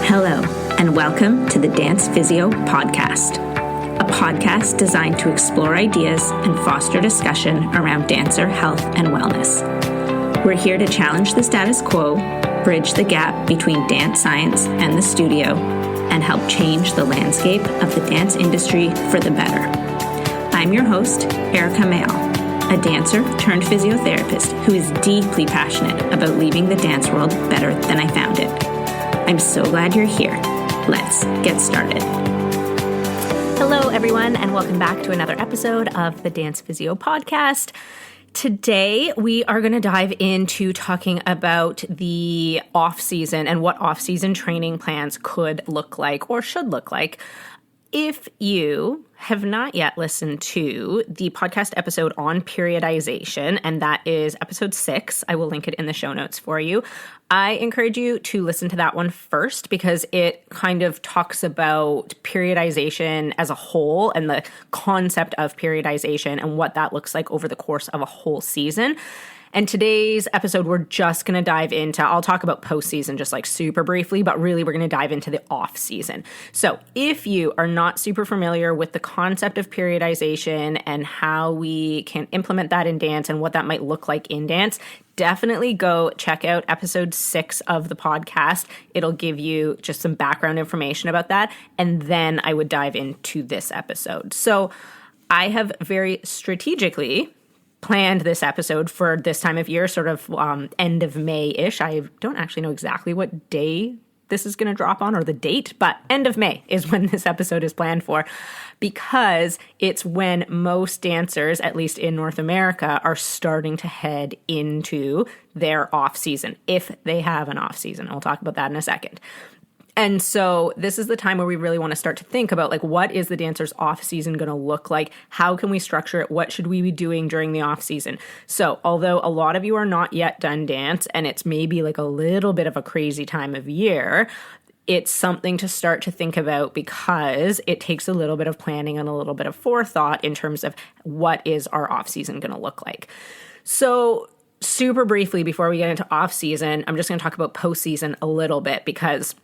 Hello, and welcome to the Dance Physio Podcast, a podcast designed to explore ideas and foster discussion around dancer health and wellness. We're here to challenge the status quo, bridge the gap between dance science and the studio, and help change the landscape of the dance industry for the better. I'm your host, Erika Mayall, a dancer turned physiotherapist who is deeply passionate about leaving the dance world better than I found it. I'm so glad you're here. Let's get started. Hello, everyone, and welcome back to another episode of the Dance Physio Podcast. Today, we are going to dive into talking about the off-season and what off-season training plans could look like or should look like. If you have not yet listened to the podcast episode on periodization, and that is episode 6, I will link it in the show notes for you. I encourage you to listen to that one first because it kind of talks about periodization as a whole and the concept of periodization and what that looks like over the course of a whole season. And today's episode, we're just going to dive into, I'll talk about postseason just like super briefly, but really we're going to dive into the off season. So if you are not super familiar with the concept of periodization and how we can implement that in dance and what that might look like in dance, definitely go check out episode 6 of the podcast. It'll give you just some background information about that. And then I would dive into this episode. So I have very strategically planned this episode for this time of year, sort of end of May-ish. I don't actually know exactly what day this is going to drop on or the date, but end of May is when this episode is planned for because it's when most dancers, at least in North America, are starting to head into their off season, if they have an off season. I'll talk about that in a second. And so this is the time where we really want to start to think about, like, what is the dancer's off season going to look like? How can we structure it? What should we be doing during the off season? So although a lot of you are not yet done dance and it's maybe like a little bit of a crazy time of year, it's something to start to think about because it takes a little bit of planning and a little bit of forethought in terms of what is our off season going to look like. So super briefly, before we get into off season, I'm just going to talk about postseason a little bit because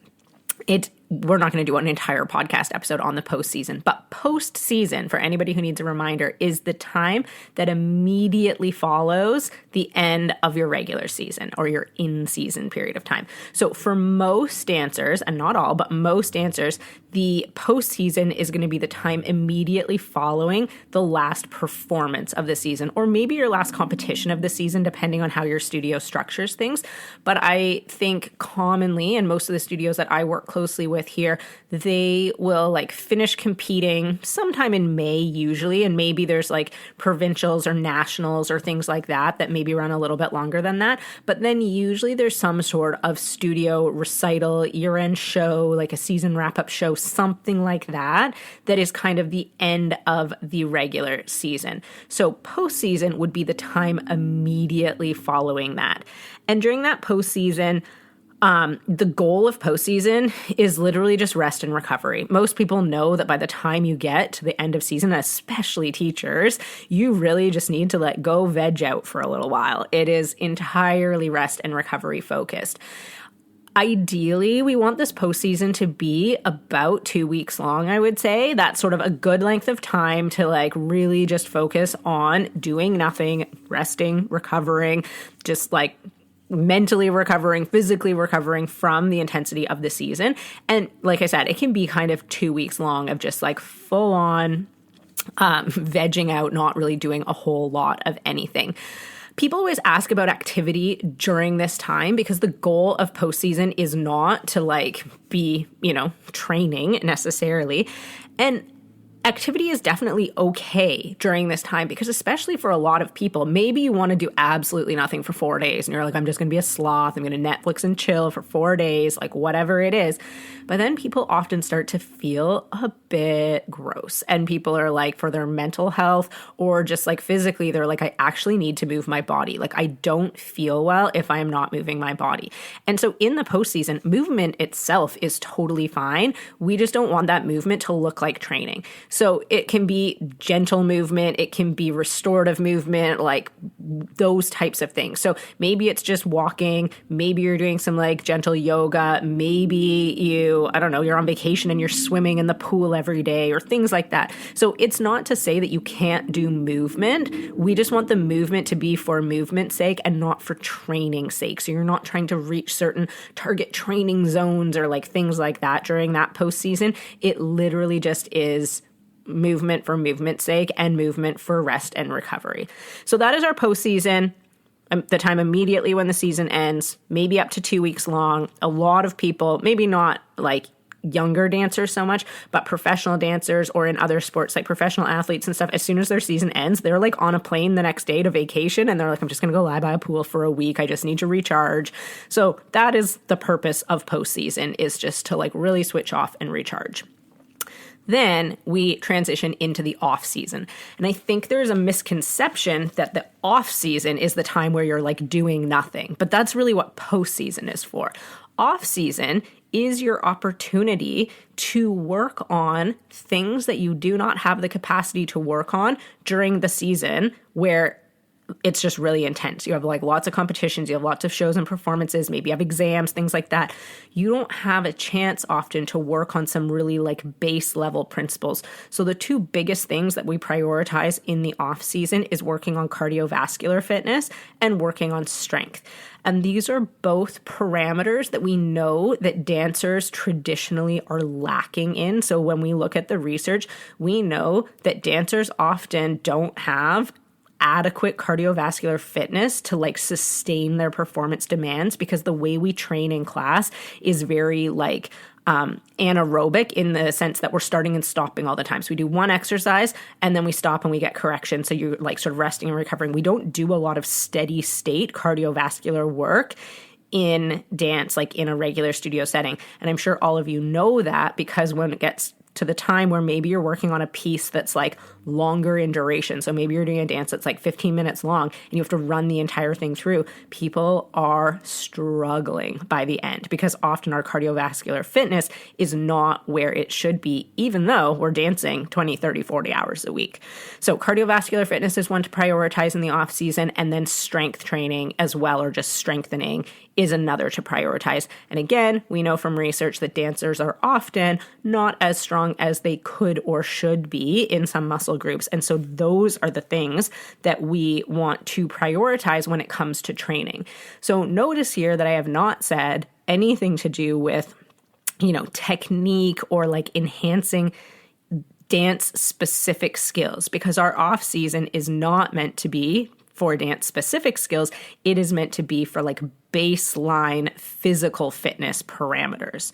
we're not going to do an entire podcast episode on the postseason, but postseason, for anybody who needs a reminder, is the time that immediately follows the end of your regular season or your in-season period of time. So for most dancers, and not all, but most dancers, the postseason is going to be the time immediately following the last performance of the season, or maybe your last competition of the season, depending on how your studio structures things. But I think commonly, and most of the studios that I work closely with here, they will like finish competing sometime in May usually, and maybe there's like provincials or nationals or things like that that maybe run a little bit longer than that. But then usually there's some sort of studio recital, year-end show, like a season wrap-up show, something like that, that is kind of the end of the regular season. So postseason would be the time immediately following that. And during that postseason, the goal of postseason is literally just rest and recovery. Most people know that by the time you get to the end of season, especially teachers, you really just need to let go, veg out for a little while. It is entirely rest and recovery focused. Ideally, we want this postseason to be about 2 weeks long, I would say. That's sort of a good length of time to like really just focus on doing nothing, resting, recovering, just like mentally recovering, physically recovering from the intensity of the season. And like I said, it can be kind of 2 weeks long of just like full on vegging out, not really doing a whole lot of anything. People always ask about activity during this time because the goal of postseason is not to like be, training necessarily. And activity is definitely okay during this time because especially for a lot of people, maybe you want to do absolutely nothing for 4 days and you're like, I'm just going to be a sloth. I'm going to Netflix and chill for 4 days, like whatever it is. But then people often start to feel a bit gross and people are like, for their mental health or just like physically, they're like, I actually need to move my body. Like I don't feel well if I am not moving my body. And so in the postseason, movement itself is totally fine. We just don't want that movement to look like training. So it can be gentle movement, it can be restorative movement, like those types of things. So maybe it's just walking, maybe you're doing some like gentle yoga, maybe you're on vacation and you're swimming in the pool every day or things like that. So it's not to say that you can't do movement. We just want the movement to be for movement's sake and not for training's sake. So you're not trying to reach certain target training zones or like things like that during that postseason. It literally just is movement for movement's sake and movement for rest and recovery. So that is our postseason. The time immediately when the season ends, maybe up to 2 weeks long. A lot of people, maybe not like younger dancers so much, but professional dancers or in other sports like professional athletes and stuff, as soon as their season ends, they're like on a plane the next day to vacation and they're like, I'm just going to go lie by a pool for a week. I just need to recharge. So that is the purpose of postseason, is just to like really switch off and recharge. Then we transition into the off season. And I think there's a misconception that the off season is the time where you're like doing nothing, but that's really what postseason is for. Off season is your opportunity to work on things that you do not have the capacity to work on during the season, where it's just really intense. You have like lots of competitions, you have lots of shows and performances, maybe you have exams, things like that. You don't have a chance often to work on some really like base level principles. So the two biggest things that we prioritize in the off season is working on cardiovascular fitness and working on strength. And these are both parameters that we know that dancers traditionally are lacking in. So when we look at the research, we know that dancers often don't have adequate cardiovascular fitness to like sustain their performance demands, because the way we train in class is very like anaerobic, in the sense that we're starting and stopping all the time. So we do one exercise and then we stop and we get correction. So you're like sort of resting and recovering. We don't do a lot of steady state cardiovascular work in dance, like in a regular studio setting. And I'm sure all of you know that, because when it gets to the time where maybe you're working on a piece that's like longer in duration. So maybe you're doing a dance that's like 15 minutes long and you have to run the entire thing through. People are struggling by the end, because often our cardiovascular fitness is not where it should be, even though we're dancing 20, 30, 40 hours a week. So cardiovascular fitness is one to prioritize in the off season, and then strength training as well, or just strengthening, is another to prioritize. And again, we know from research that dancers are often not as strong as they could or should be in some muscle groups. And so those are the things that we want to prioritize when it comes to training. So notice here that I have not said anything to do with, technique or like enhancing dance specific skills, because our off season is not meant to be for dance specific skills. It is meant to be for like baseline physical fitness parameters.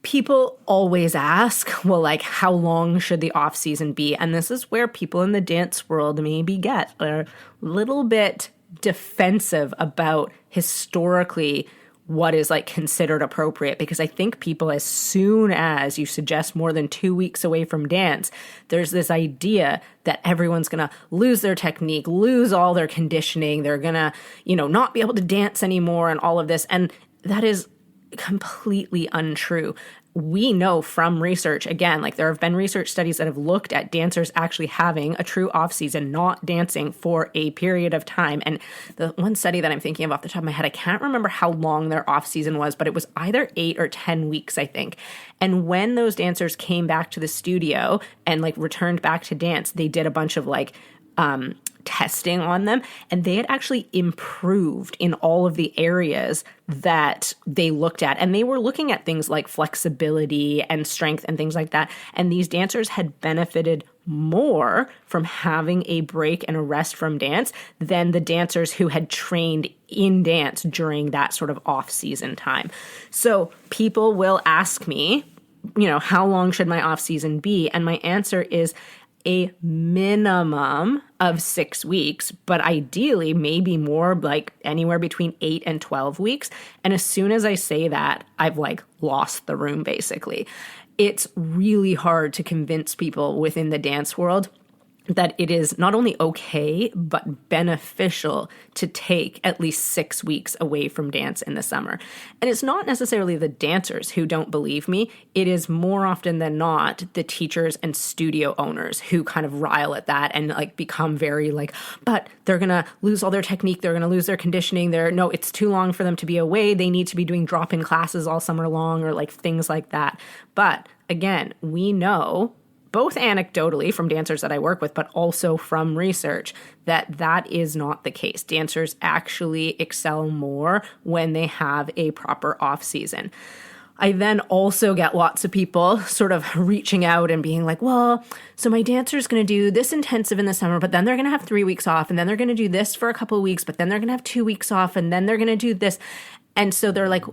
People always ask, well, like, how long should the off season be? And this is where people in the dance world maybe get a little bit defensive about historically what is like considered appropriate, because I think people, as soon as you suggest more than 2 weeks away from dance, there's this idea that everyone's going to lose their technique, lose all their conditioning. They're going to, not be able to dance anymore and all of this. And that is completely untrue. We know from research, again, like there have been research studies that have looked at dancers actually having a true off season, not dancing for a period of time. And the one study that I'm thinking of off the top of my head, I can't remember how long their off season was, but it was either 8 or 10 weeks, I think. And when those dancers came back to the studio and like returned back to dance, they did a bunch of like testing on them, and they had actually improved in all of the areas that they looked at. And they were looking at things like flexibility and strength and things like that. And these dancers had benefited more from having a break and a rest from dance than the dancers who had trained in dance during that sort of off-season time. So people will ask me, how long should my off-season be? And my answer is a minimum of 6 weeks, but ideally maybe more, like anywhere between 8 and 12 weeks. And as soon as I say that, I've like lost the room, basically. It's really hard to convince people within the dance world that it is not only okay, but beneficial to take at least 6 weeks away from dance in the summer. And it's not necessarily the dancers who don't believe me. It is more often than not the teachers and studio owners who kind of rile at that and like become very like, but they're going to lose all their technique. They're going to lose their conditioning. No, it's too long for them to be away. They need to be doing drop-in classes all summer long or like things like that. But again, we know both anecdotally from dancers that I work with, but also from research, that is not the case. Dancers actually excel more when they have a proper off season. I then also get lots of people sort of reaching out and being like, well, so my dancer's going to do this intensive in the summer, but then they're going to have 3 weeks off, and then they're going to do this for a couple of weeks, but then they're going to have 2 weeks off, and then they're going to do this. And so they're like,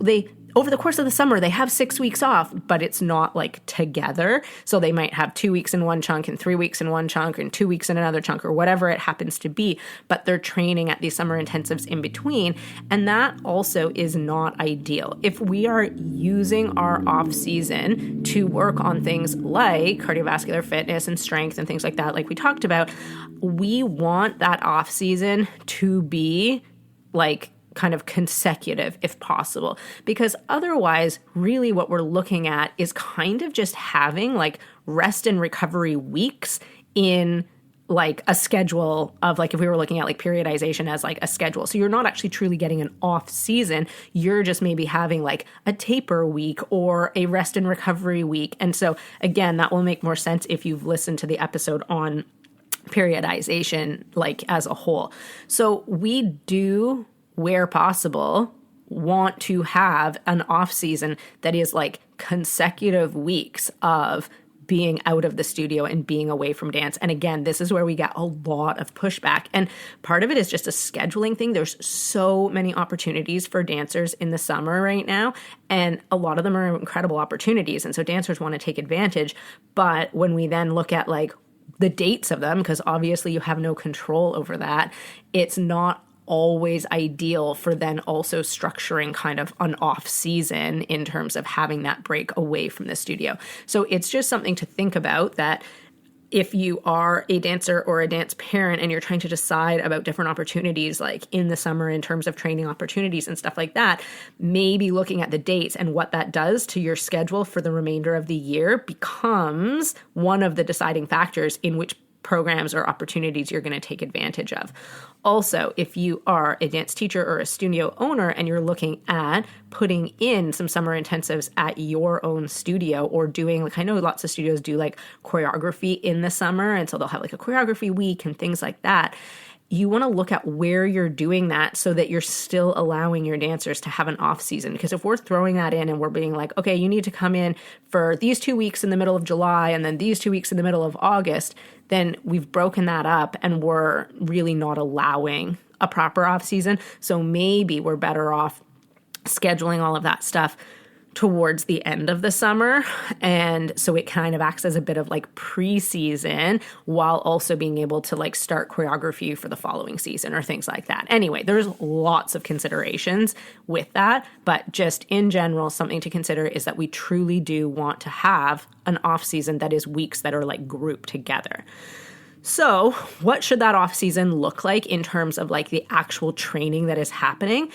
over the course of the summer, they have 6 weeks off, but it's not like together. So they might have 2 weeks in one chunk and 3 weeks in one chunk and 2 weeks in another chunk or whatever it happens to be. But they're training at these summer intensives in between. And that also is not ideal. If we are using our off season to work on things like cardiovascular fitness and strength and things like that, like we talked about, we want that off season to be like kind of consecutive if possible, because otherwise really what we're looking at is kind of just having like rest and recovery weeks in like a schedule of like, if we were looking at like periodization as like a schedule. So you're not actually truly getting an off season. You're just maybe having like a taper week or a rest and recovery week. And so again, that will make more sense if you've listened to the episode on periodization like as a whole. So we do, where possible, want to have an off season that is like consecutive weeks of being out of the studio and being away from dance. And again, this is where we get a lot of pushback. And part of it is just a scheduling thing. There's so many opportunities for dancers in the summer right now, and a lot of them are incredible opportunities. And so dancers want to take advantage. But when we then look at like the dates of them, because obviously you have no control over that, it's not always ideal for then also structuring kind of an off season in terms of having that break away from the studio. So it's just something to think about, that if you are a dancer or a dance parent and you're trying to decide about different opportunities like in the summer in terms of training opportunities and stuff like that, maybe looking at the dates and what that does to your schedule for the remainder of the year becomes one of the deciding factors in which programs or opportunities you're going to take advantage of. Also, if you are a dance teacher or a studio owner and you're looking at putting in some summer intensives at your own studio or doing, like I know lots of studios do like choreography in the summer, and so they'll have like a choreography week and things like that. You want to look at where you're doing that so that you're still allowing your dancers to have an off season. Because if we're throwing that in and we're being like, okay, you need to come in for these 2 weeks in the middle of July and then these 2 weeks in the middle of August, then we've broken that up and we're really not allowing a proper off season. So maybe we're better off scheduling all of that stuff towards the end of the summer. And so it kind of acts as a bit of like preseason while also being able to like start choreography for the following season or things like that. Anyway, there's lots of considerations with that, but just in general, something to consider is that we truly do want to have an off season that is weeks that are like grouped together. So what should that off season look like in terms of like the actual training that is happening?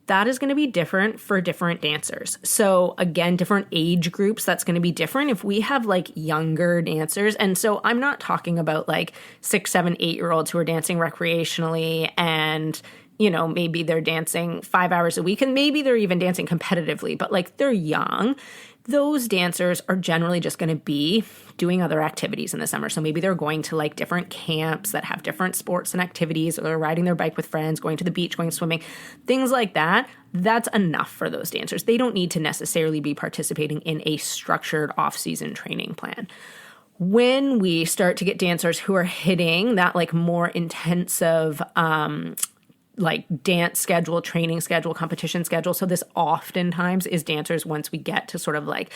That is going to be different for different dancers. So again, different age groups, that's going to be different. If we have like younger dancers, and so I'm not talking about like 6, 7, 8-year-olds who are dancing recreationally and, you know, maybe they're dancing 5 hours a week and maybe they're even dancing competitively, but like they're young. Those dancers are generally just going to be doing other activities in the summer. So maybe they're going to like different camps that have different sports and activities, or they're riding their bike with friends, going to the beach, going swimming, things like that. That's enough for those dancers. They don't need to necessarily be participating in a structured off-season training plan. When we start to get dancers who are hitting that like more intensive like dance schedule, training schedule, competition schedule. So this oftentimes is dancers once we get to sort of like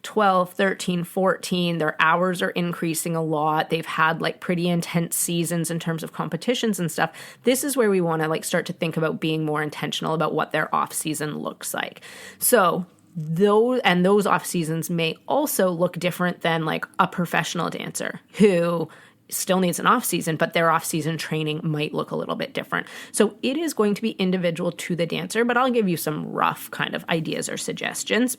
12, 13, 14, their hours are increasing a lot. They've had like pretty intense seasons in terms of competitions and stuff. This is where we want to like start to think about being more intentional about what their off season looks like. So those off seasons may also look different than like a professional dancer who still needs an off season, but their off season training might look a little bit different. So it is going to be individual to the dancer, but I'll give you some rough kind of ideas or suggestions.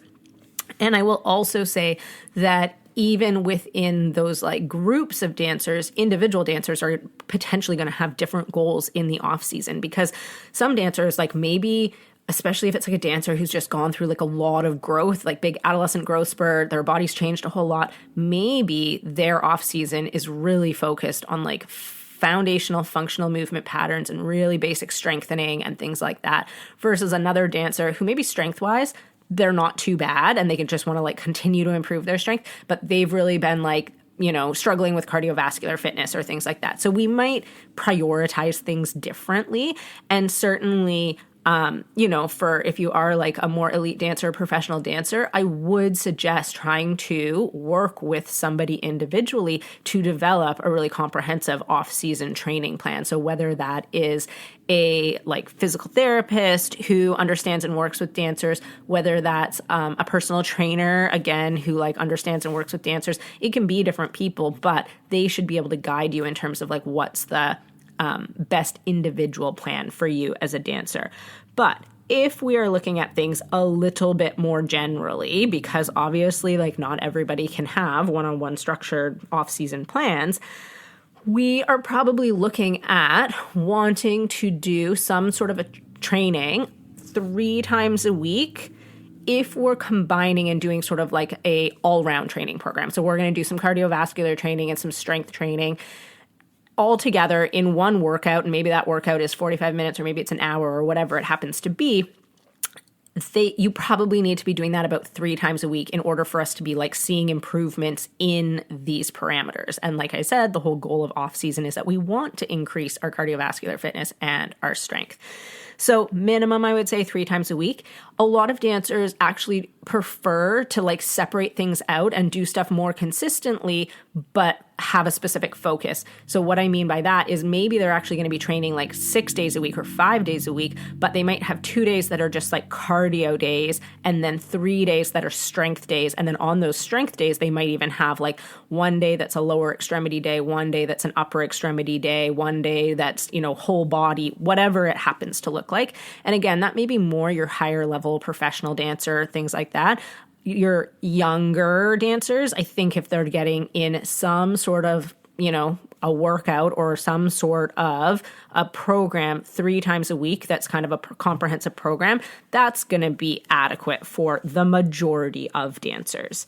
And I will also say that even within those like groups of dancers, individual dancers are potentially going to have different goals in the off season, because some dancers, like maybe, especially if it's like a dancer who's just gone through like a lot of growth, like big adolescent growth spurt, their body's changed a whole lot, maybe their off season is really focused on like foundational functional movement patterns and really basic strengthening and things like that, versus another dancer who maybe strength wise they're not too bad and they can just want to like continue to improve their strength, but they've really been like, you know, struggling with cardiovascular fitness or things like that. So we might prioritize things differently. And certainly, you know, for if you are like a more elite dancer, professional dancer, I would suggest trying to work with somebody individually to develop a really comprehensive off-season training plan. So whether that is a like physical therapist who understands and works with dancers, whether that's a personal trainer, again, who like understands and works with dancers, it can be different people, but they should be able to guide you in terms of like what's the best individual plan for you as a dancer. But if we are looking at things a little bit more generally, because obviously like not everybody can have one-on-one structured off-season plans, we are probably looking at wanting to do some sort of a training 3 times a week if we're combining and doing sort of like a all-round training program. So we're going to do some cardiovascular training and some strength training all together in one workout, and maybe that workout is 45 minutes or maybe it's an hour or whatever it happens to be. You probably need to be doing that about 3 times a week in order for us to be like seeing improvements in these parameters. And like I said, the whole goal of off season is that we want to increase our cardiovascular fitness and our strength. So minimum, I would say 3 times a week. A lot of dancers actually prefer to like separate things out and do stuff more consistently, but have a specific focus. So what I mean by that is maybe they're actually going to be training like 6 days a week or 5 days a week, but they might have 2 days that are just like cardio days and then 3 days that are strength days. And then on those strength days, they might even have like 1 day that's a lower extremity day, 1 day that's an upper extremity day, 1 day that's, you know, whole body, whatever it happens to look like. And again, that may be more your higher level professional dancer, things like that. Your younger dancers, I think if they're getting in some sort of, you know, a workout or some sort of a program 3 times a week, that's kind of a comprehensive program, that's going to be adequate for the majority of dancers.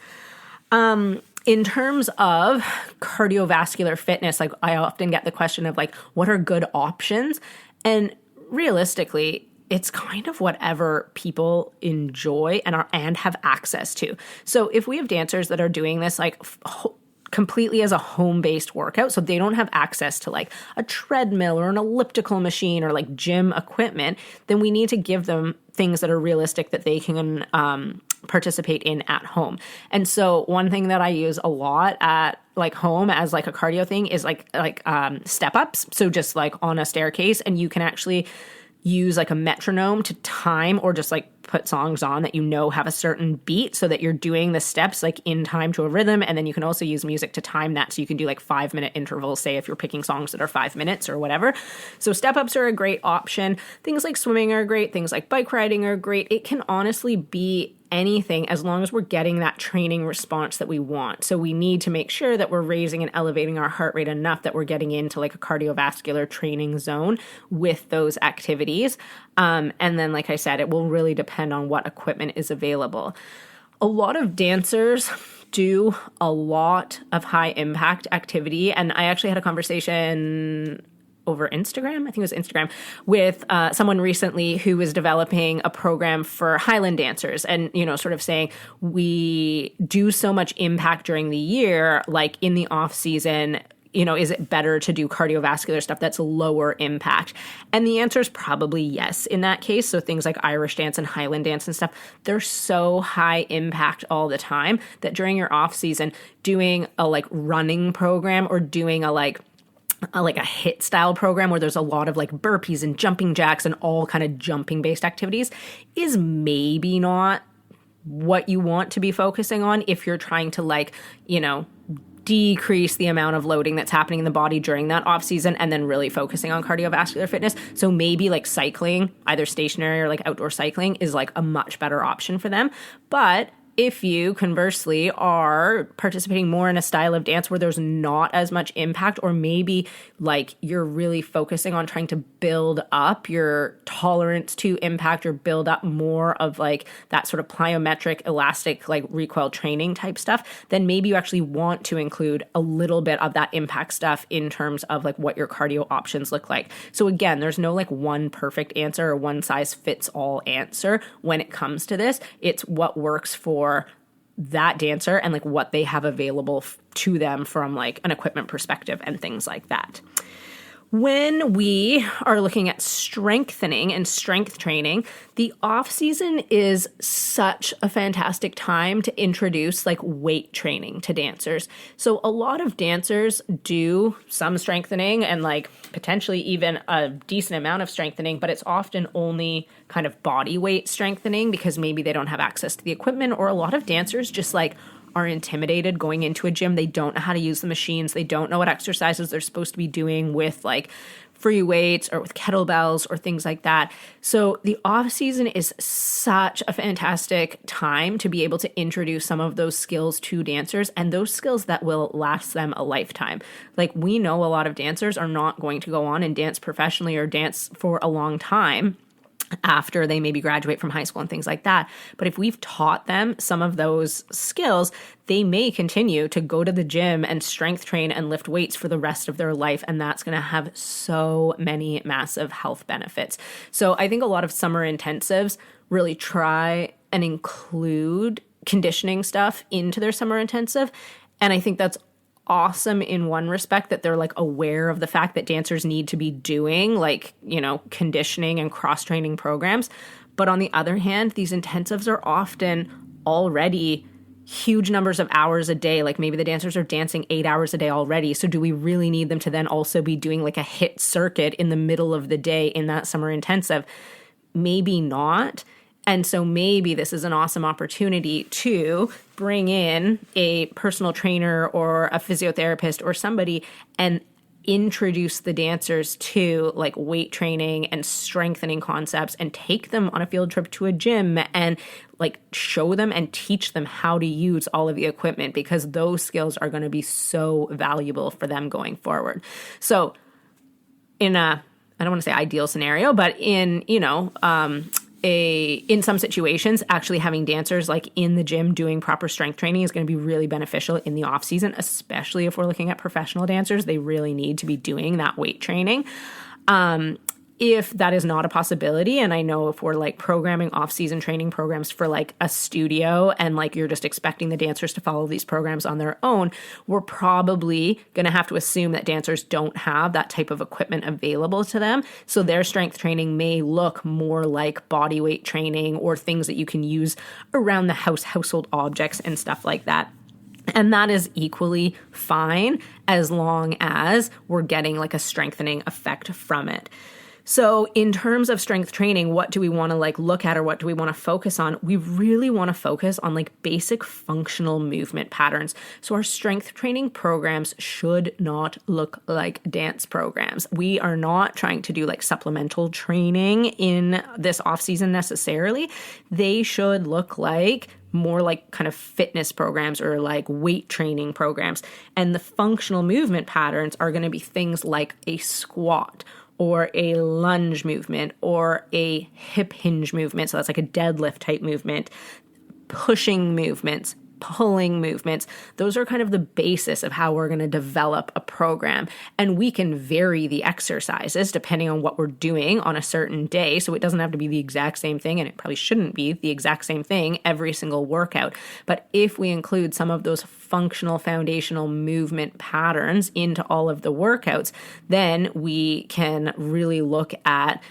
In terms of cardiovascular fitness, like I often get the question of like, what are good options? And realistically, it's kind of whatever people enjoy and have access to. So if we have dancers that are doing this like completely as a home-based workout, so they don't have access to like a treadmill or an elliptical machine or like gym equipment, then we need to give them things that are realistic that they can participate in at home. And so one thing that I use a lot at like home as like a cardio thing is like step ups. So just like on a staircase, and you can actually use like a metronome to time or just like put songs on that you know have a certain beat so that you're doing the steps like in time to a rhythm. And then you can also use music to time that, so you can do like 5-minute intervals, say if you're picking songs that are 5 minutes or whatever. So step ups are a great option. Things like swimming are great. Things like bike riding are great. It can honestly be anything as long as we're getting that training response that we want. So we need to make sure that we're raising and elevating our heart rate enough that we're getting into like a cardiovascular training zone with those activities. And then, like I said, it will really depend on what equipment is available. A lot of dancers do a lot of high impact activity. And I actually had a conversation over Instagram, I think it was Instagram, with someone recently who was developing a program for Highland dancers, and, you know, sort of saying we do so much impact during the year, like in the off season, you know, is it better to do cardiovascular stuff that's lower impact? And the answer is probably yes in that case. So things like Irish dance and Highland dance and stuff, they're so high impact all the time that during your off season, doing a like running program or doing a HIIT style program where there's a lot of like burpees and jumping jacks and all kind of jumping based activities is maybe not what you want to be focusing on if you're trying to like, you know, decrease the amount of loading that's happening in the body during that off season, and then really focusing on cardiovascular fitness. So maybe like cycling, either stationary or like outdoor cycling, is like a much better option for them. But if you conversely are participating more in a style of dance where there's not as much impact, or maybe like you're really focusing on trying to build up your tolerance to impact, or build up more of like that sort of plyometric, elastic, like recoil training type stuff, then maybe you actually want to include a little bit of that impact stuff in terms of like what your cardio options look like. So again, there's no like one perfect answer or one size fits all answer when it comes to this. It's what works for that dancer and like what they have available to them from like an equipment perspective and things like that. When we are looking at strengthening and strength training, the off season is such a fantastic time to introduce like weight training to dancers. So a lot of dancers do some strengthening and like potentially even a decent amount of strengthening, but it's often only kind of body weight strengthening because maybe they don't have access to the equipment, or a lot of dancers just like are intimidated going into a gym. They don't know how to use the machines. They don't know what exercises they're supposed to be doing with like free weights or with kettlebells or things like that. So the off season is such a fantastic time to be able to introduce some of those skills to dancers, and those skills that will last them a lifetime. Like we know a lot of dancers are not going to go on and dance professionally or dance for a long time after they maybe graduate from high school and things like that. But if we've taught them some of those skills, they may continue to go to the gym and strength train and lift weights for the rest of their life. And that's going to have so many massive health benefits. So I think a lot of summer intensives really try and include conditioning stuff into their summer intensive. And I think that's awesome in one respect, that they're like aware of the fact that dancers need to be doing like, you know, conditioning and cross-training programs. But on the other hand, these intensives are often already huge numbers of hours a day. Like maybe the dancers are dancing 8 hours a day already. So do we really need them to then also be doing like a HIIT circuit in the middle of the day in that summer intensive? Maybe not. And so maybe this is an awesome opportunity to bring in a personal trainer or a physiotherapist or somebody and introduce the dancers to like weight training and strengthening concepts, and take them on a field trip to a gym and like show them and teach them how to use all of the equipment, because those skills are going to be so valuable for them going forward. So in a, I don't want to say ideal scenario, but in, you know, in some situations, actually having dancers like in the gym doing proper strength training is going to be really beneficial in the off season, especially if we're looking at professional dancers. They really need to be doing that weight training. If that is not a possibility, and I know if we're like programming off-season training programs for like a studio and like you're just expecting the dancers to follow these programs on their own, we're probably going to have to assume that dancers don't have that type of equipment available to them. So their strength training may look more like body weight training or things that you can use around the house, household objects and stuff like that. And that is equally fine as long as we're getting like a strengthening effect from it. So in terms of strength training, what do we want to like look at, or what do we want to focus on? We really want to focus on like basic functional movement patterns. So our strength training programs should not look like dance programs. We are not trying to do like supplemental training in this off season necessarily. They should look like more like kind of fitness programs or like weight training programs. And the functional movement patterns are going to be things like a squat, or a lunge movement, or a hip hinge movement. So that's like a deadlift type movement, pushing movements, pulling movements. Those are kind of the basis of how we're going to develop a program. And we can vary the exercises depending on what we're doing on a certain day. So it doesn't have to be the exact same thing, and it probably shouldn't be the exact same thing every single workout. But if we include some of those functional foundational movement patterns into all of the workouts, then we can really look at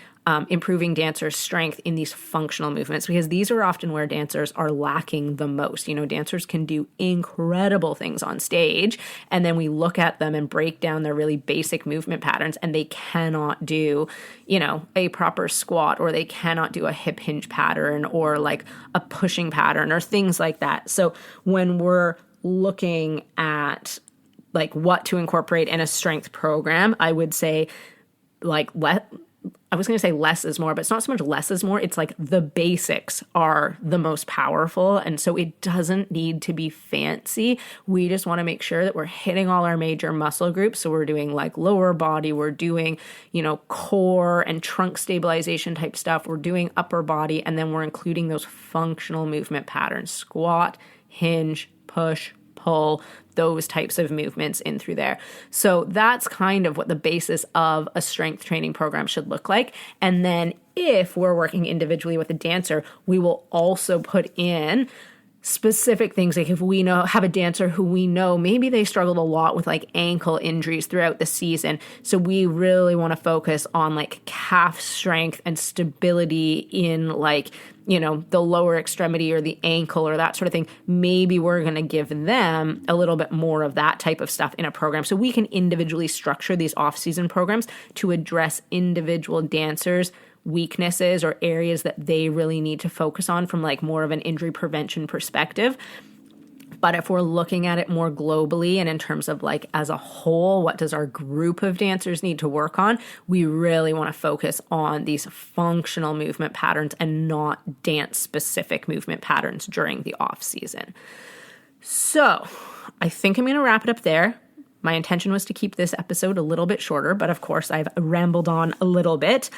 improving dancers' strength in these functional movements, because these are often where dancers are lacking the most. You know, dancers can do incredible things on stage, and then we look at them and break down their really basic movement patterns, and they cannot do, you know, a proper squat, or they cannot do a hip hinge pattern, or like a pushing pattern, or things like that. So when we're looking at like what to incorporate in a strength program, I would say like I was going to say less is more, but it's not so much less is more. It's like the basics are the most powerful. And so it doesn't need to be fancy. We just want to make sure that we're hitting all our major muscle groups. So we're doing like lower body, we're doing, core and trunk stabilization type stuff. We're doing upper body, and then we're including those functional movement patterns: squat, hinge, push, pull, those types of movements in through there. So that's kind of what the basis of a strength training program should look like. And then if we're working individually with a dancer, we will also put in specific things. Like if we have a dancer who we know maybe they struggled a lot with like ankle injuries throughout the season, so we really want to focus on like calf strength and stability in like the lower extremity or the ankle or that sort of thing, maybe we're going to give them a little bit more of that type of stuff in a program. So we can individually structure these off-season programs to address individual dancers' weaknesses or areas that they really need to focus on from like more of an injury prevention perspective. But if we're looking at it more globally and in terms of like as a whole, what does our group of dancers need to work on? We really want to focus on these functional movement patterns and not dance specific movement patterns during the off season. So I think I'm going to wrap it up there. My intention was to keep this episode a little bit shorter, but of course I've rambled on a little bit.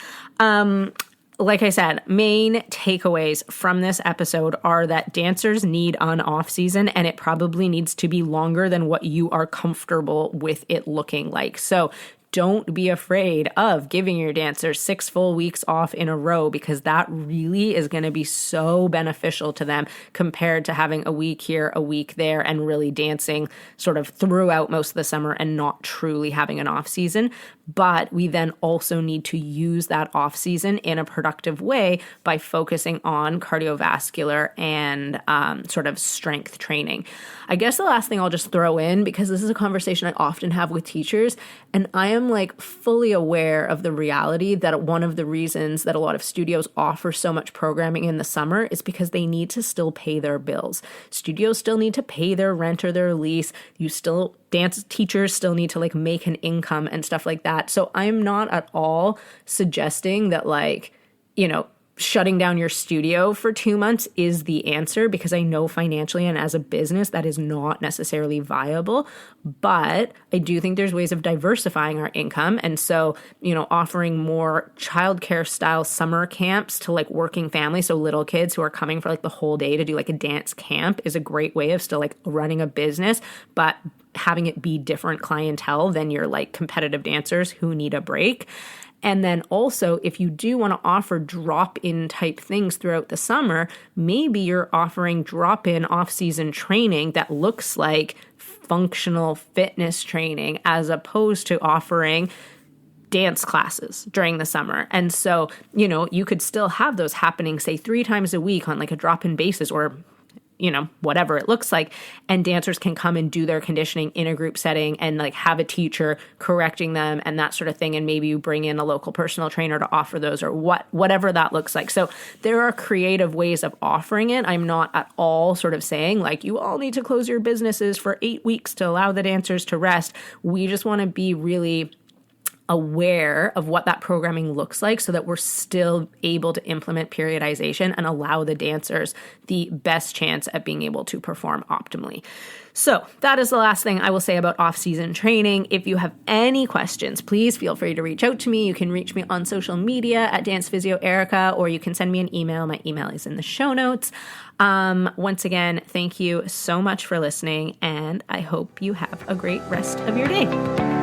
Like I said, main takeaways from this episode are that dancers need an off season, and it probably needs to be longer than what you are comfortable with it looking like. So don't be afraid of giving your dancers 6 full weeks off in a row, because that really is going to be so beneficial to them compared to having a week here, a week there, and really dancing sort of throughout most of the summer and not truly having an off season. But we then also need to use that off season in a productive way by focusing on cardiovascular and sort of strength training. I guess the last thing I'll just throw in, because this is a conversation I often have with teachers, and I am like fully aware of the reality that one of the reasons that a lot of studios offer so much programming in the summer is because they need to still pay their bills. Studios still need to pay their rent or their lease. Dance teachers still need to like make an income and stuff like that. So I'm not at all suggesting that shutting down your studio for 2 months is the answer, because I know financially and as a business that is not necessarily viable. But I do think there's ways of diversifying our income. And so, offering more childcare style summer camps to like working families, so little kids who are coming for like the whole day to do like a dance camp, is a great way of still like running a business, but having it be different clientele than your like competitive dancers who need a break. And then also, if you do want to offer drop-in type things throughout the summer, maybe you're offering drop-in off-season training that looks like functional fitness training as opposed to offering dance classes during the summer. And so, you could still have those happening, say 3 times a week on like a drop-in basis, or whatever it looks like, and dancers can come and do their conditioning in a group setting and like have a teacher correcting them and that sort of thing. And maybe you bring in a local personal trainer to offer those, or whatever that looks like. So there are creative ways of offering it. I'm not at all sort of saying like you all need to close your businesses for 8 weeks to allow the dancers to rest. We just want to be really aware of what that programming looks like so that we're still able to implement periodization and allow the dancers the best chance at being able to perform optimally. So that is the last thing I will say about off-season training. If you have any questions, please feel free to reach out to me. You can reach me on social media at Dance Physio Erika, or you can send me an email. My email is in the show notes. Once again, thank you so much for listening, and I hope you have a great rest of your day.